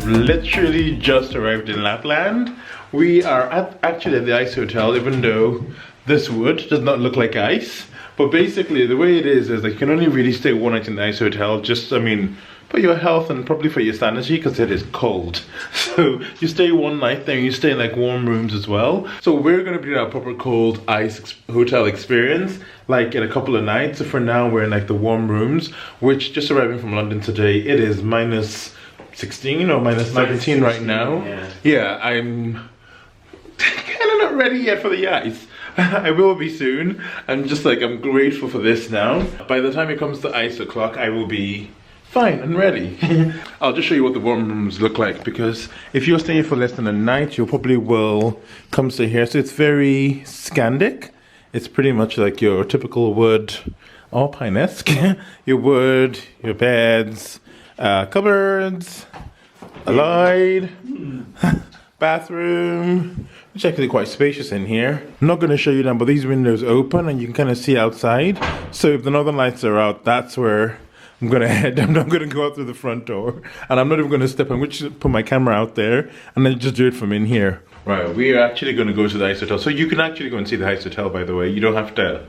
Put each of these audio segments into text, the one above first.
We've literally just arrived in Lapland. We are actually at the Ice Hotel, even though this wood does not look like ice. But basically, the way it is like you can only really stay one night in the Ice Hotel. Just, I mean, for your health and probably for your sanity, because it is cold. So you stay one night there, you stay in like warm rooms as well. So we're gonna be doing a proper cold ice hotel experience, like in a couple of nights. So for now, we're in like the warm rooms, which just arriving from London today, it is minus 16 or minus 17 right now. Yeah, I'm kind of not ready yet for the ice. I will be soon. I'm grateful for this now. By the time it comes to ice o'clock, I will be fine and ready. I'll just show you what the warm rooms look like, because if you're staying for less than a night, you probably will come stay here. So it's very Scandic. It's pretty much like your typical wood, Alpine-esque. Your wood, your beds, cupboards, a light, bathroom, which is actually quite spacious in here. I'm not going to show you that, but these windows open and you can kind of see outside. So if the northern lights are out, that's where I'm going to head. I'm not going to go out through the front door. And I'm not even going to step on, which put my camera out there and then just do it from in here. Right, we are actually going to go to the Ice Hotel. So you can actually go and see the Ice Hotel, by the way. You don't have to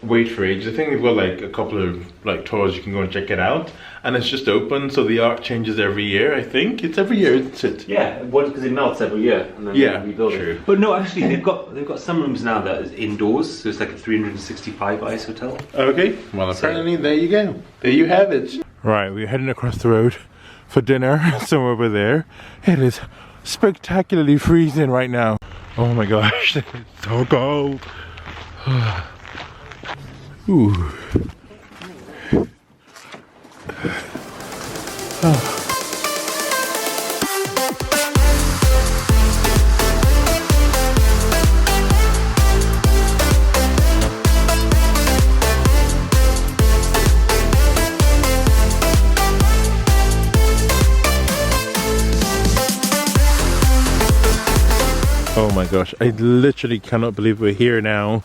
wait for ages. I think we've got like a couple of like tours you can go and check it out, and it's just open, so the art changes every year. I think it's every year, isn't it? Yeah, because it melts every year and then rebuild it. But no, actually they've got some rooms now that is indoors, so it's like a 365 ice hotel. Okay, well apparently there you go. There you have it. Right, we're heading across the road for dinner somewhere over there. It is spectacularly freezing right now. Oh my gosh, it's so cold. Ooh. Oh. Oh my gosh, I literally cannot believe we're here now.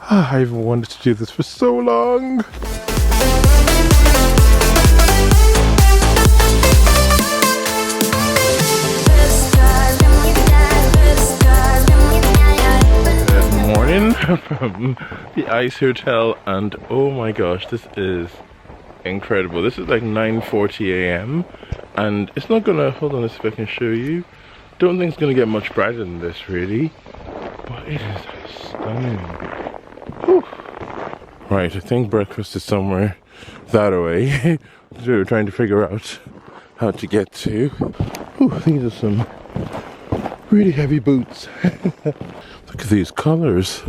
I've wanted to do this for so long. Good morning from the Ice Hotel, and oh my gosh, this is incredible. This is like 9:40 a.m. and it's not gonna, hold on, let's see if I can show you. Don't think it's gonna get much brighter than this really, but it is stunning. Whew. Right, I think breakfast is somewhere that way. So we're trying to figure out how to get to. Ooh, these are some really heavy boots. Look at these colors.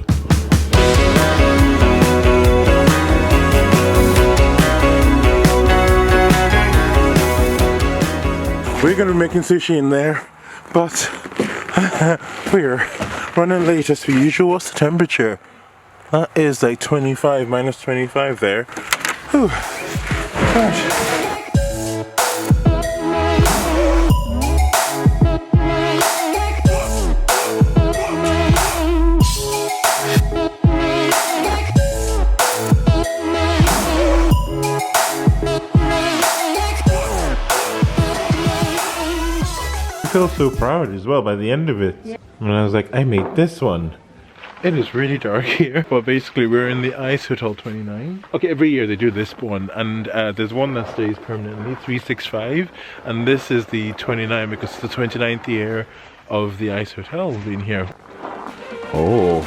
We're going to be making sushi in there, but we're running late as per usual. What's the temperature? That is like 25, minus 25 there. Whew. Gosh. I feel so proud as well by the end of it. Yeah. And I was like, I made this one. It is really dark here, but basically we're in the Ice Hotel 29. Okay, every year they do this one, and there's one that stays permanently, 365, and this is the 29 because it's the 29th year of the Ice Hotel being here. Oh.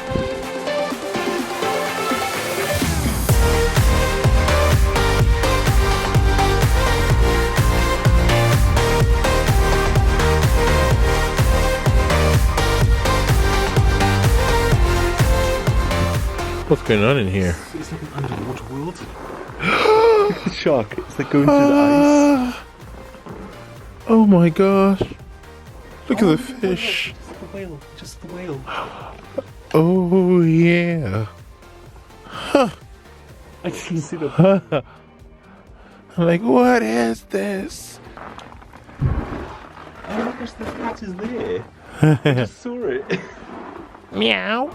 What's going on in here? It's like an underwater world. Shock. It's like going through the ice. Oh my gosh. Look at the fish. Just the whale. Just the whale. Oh yeah. Huh. I didn't see the... I'm like, what is this? Oh my gosh, the cat is there. I just saw it. Meow.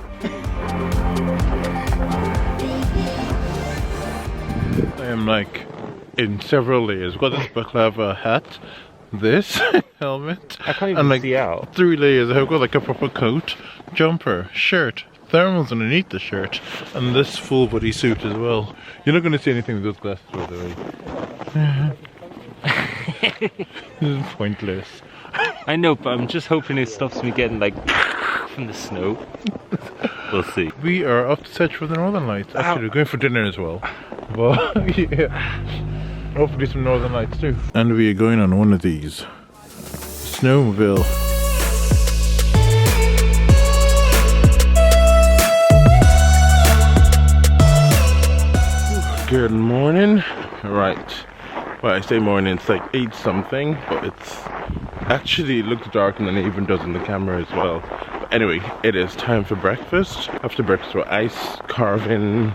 I am like in several layers. Got this baklava hat, this helmet. I can't even and like see out. 3 layers. I've got like a proper coat, jumper, shirt, thermals underneath the shirt, and this full body suit as well. You're not going to see anything with those glasses, by the way. This is pointless. I know, but I'm just hoping it stops me getting like from the snow. We'll see. We are off to search for the Northern Lights. Actually, we're going for dinner as well. But yeah, hopefully some Northern Lights too. And we are going on one of these. Snowmobile. Good morning. Right. Well, I say morning, it's like 8 something, but it's actually, it looks darker than it even does on the camera as well. But anyway, it is time for breakfast. After breakfast, we're ice carving,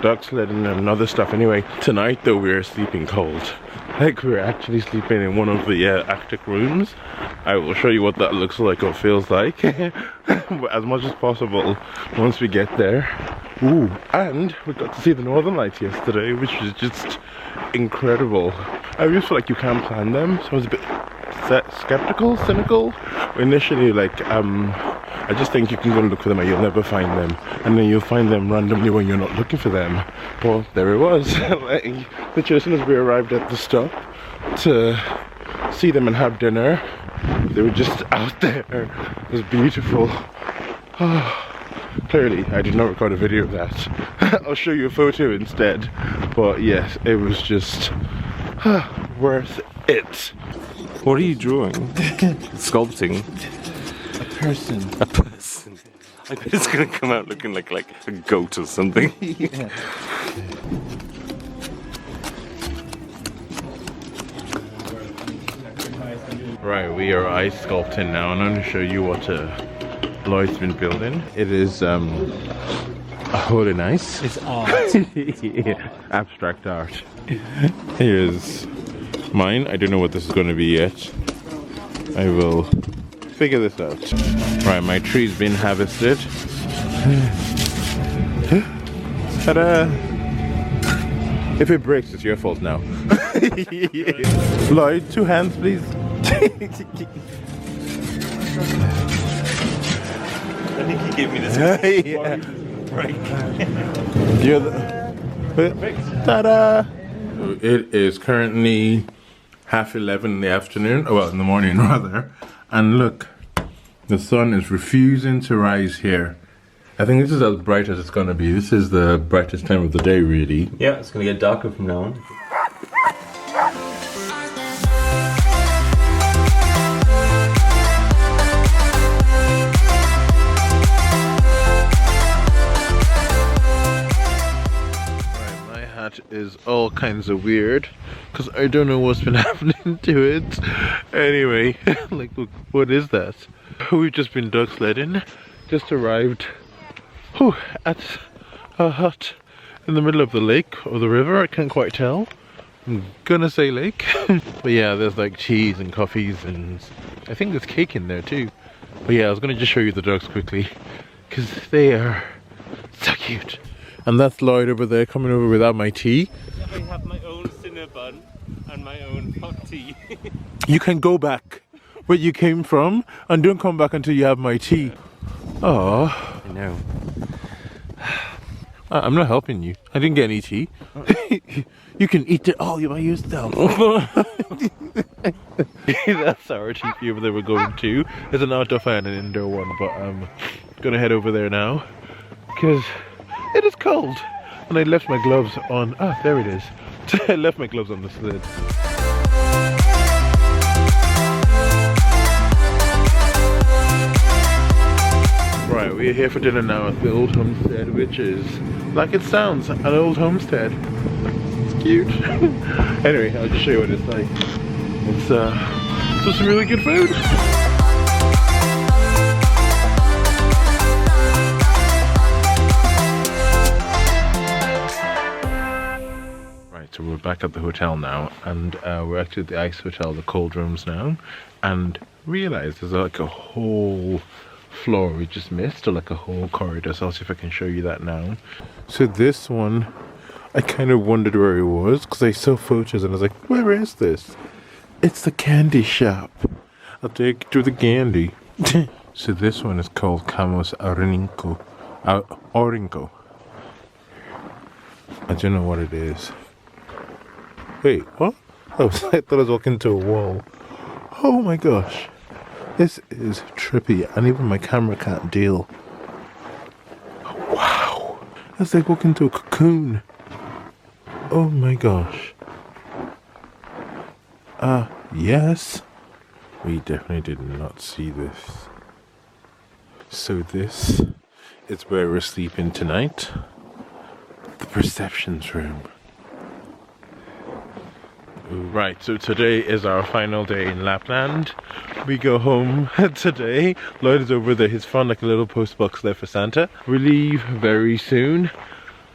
duck sledding and other stuff. Anyway, tonight though, we're sleeping cold. Like, we're actually sleeping in one of the Arctic rooms. I will show you what that looks like or feels like as much as possible once we get there. Ooh, and we got to see the Northern Lights yesterday, which was just incredible. I just feel like you can't plan them, so I was a bit skeptical, cynical. Initially, like, I just think you can go and look for them and you'll never find them, and then you'll find them randomly when you're not looking for them. Well, there it was. Like, literally as soon as we arrived at the stop to see them and have dinner, they were just out there. It was beautiful. Clearly, I did not record a video of that. I'll show you a photo instead. But yes, it was just worth it. What are you drawing? Sculpting? A person. A person. I bet it's gonna come out looking like a goat or something. Yeah. Right, we are ice sculpting now, and I'm going to show you what Lloyd's been building. It is holy nice. It's art. Yeah, abstract art. Here's mine. I don't know what this is going to be yet. I will figure this out. Right, my tree's been harvested. Ta-da! If it breaks, it's your fault now. Lloyd, 2 hands, please. I think he gave me this. Yeah. Break. You're the... Ta-da! It is currently 11:30 in the afternoon. Oh, well, in the morning rather. And look, the sun is refusing to rise here. I think this is as bright as it's going to be. This is the brightest time of the day, really. Yeah, it's going to get darker from now on. Is all kinds of weird because I don't know what's been happening to it. Anyway, like, look, what is that? We've just been duck sledding, just arrived at a hut in the middle of the lake or the river. I can't quite tell. I'm gonna say lake. But yeah, there's like teas and coffees, and I think there's cake in there too. But yeah, I was gonna just show you the ducks quickly because they are so cute. And that's Lloyd over there coming over without my tea. I have my own cinnabon and my own hot tea. You can go back where you came from and don't come back until you have my tea. Oh, I know. I'm not helping you. I didn't get any tea. You can eat it all by yourself. That's our tea over there we're going to. There's an outdoor fan and an indoor one, but I'm gonna head over there now because it is cold, and I left my gloves on. Ah, there it is. I left my gloves on the sled. Right, we're here for dinner now at the old homestead, which is, like it sounds, an old homestead. It's cute. Anyway, I'll just show you what it's like. It's some really good food. So we're back at the hotel now, and we're actually at the ICEHOTEL, the cold rooms now, and realised there's like a whole floor we just missed, or like a whole corridor, so I'll see if I can show you that now. So this one, I kind of wondered where it was, because I saw photos and I was like, where is this? It's the candy shop. I'll take you to the candy. So this one is called Camos Orinco. Orinco. I don't know what it is. Wait, what? Oh, I thought I was walking into a wall. Oh my gosh. This is trippy, and even my camera can't deal. Wow. It's like walking into a cocoon. Oh my gosh. Yes. We definitely did not see this. So this is where we're sleeping tonight. The receptions room. Right, so today is our final day in Lapland. We go home today. Lloyd is over there. He's found like a little post box there for Santa. We leave very soon.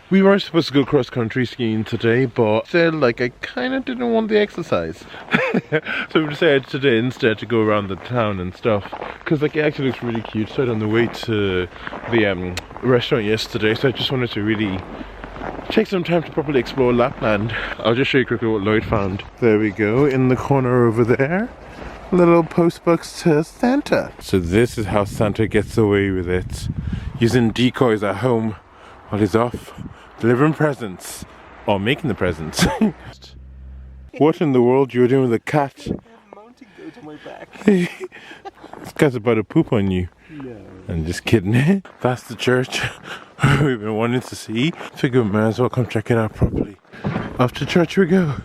We were supposed to go cross country skiing today, but said like I kind of didn't want the exercise. So we decided today instead to go around the town and stuff. Because like it actually looks really cute. Started on the way to the restaurant yesterday, so I just wanted to really take some time to properly explore Lapland. I'll just show you quickly what Lloyd found. There we go, in the corner over there. Little post box to Santa. So this is how Santa gets away with it. Using decoys at home while he's off delivering presents. Or making the presents. What in the world you were doing with a cat? I have a mountain goat on my back. This cat's about to poop on you. No. I'm just kidding. That's the church we've been wanting to see. Figure we might as well come check it out properly. Off to church we go.